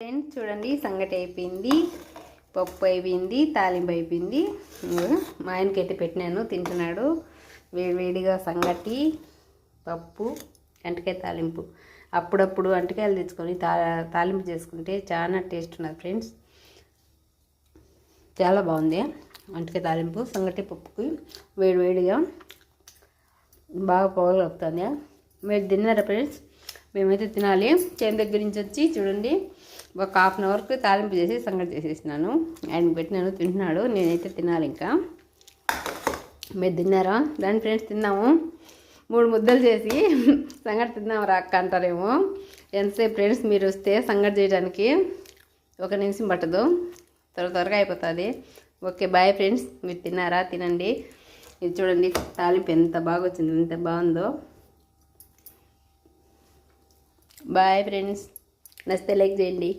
Friends చూడండి, సంగటి అయిపోయింది, పప్పు అయిపోయింది, తాలింపు అయిపోయింది. మా ఆయనకైతే పెట్టినాను, తింటున్నాడు. వేడివేడిగా సంగటి, పప్పు, అంటకాయ తాలింపు. అప్పుడప్పుడు అంటకాయలు తెచ్చుకొని తాలింపు చేసుకుంటే చాలా టేస్ట్ ఉన్నది ఫ్రెండ్స్. చాలా బాగుంది అంటకాయ తాలింపు. సంగటి పప్పుకి వేడివేడిగా బాగా పొగలు వస్తుంది. మీరు తిన్నారా ఫ్రెండ్స్? మేమైతే తినాలి. చేను దగ్గర నుంచి వచ్చి చూడండి, ఒక హాఫ్ అన్ అవర్కి తాలింపు చేసి సంగటి చేసేసినాను. ఆయనకి పెట్టినాను, తింటున్నాడు. నేనైతే తినాలి. ఇంకా మీరు తిన్నారా? దాని ఫ్రెండ్స్ తిన్నాము. 3 ముద్దలు చేసి సంగటి తిన్నాము రా అక్క అంటారేమో. ఎంతసేపు ఫ్రెండ్స్, మీరు వస్తే సంగటి చేయడానికి 1 నిమిషం పట్టదు, త్వరగా అయిపోతుంది. Okay bye friends. మీరు తిన్నారా? తినండి. ఇది చూడండి, తాలింపు ఎంత బాగా వచ్చింది, ఎంత బాగుందో. Bye friends. నచ్చితే లైక్ చేయండి.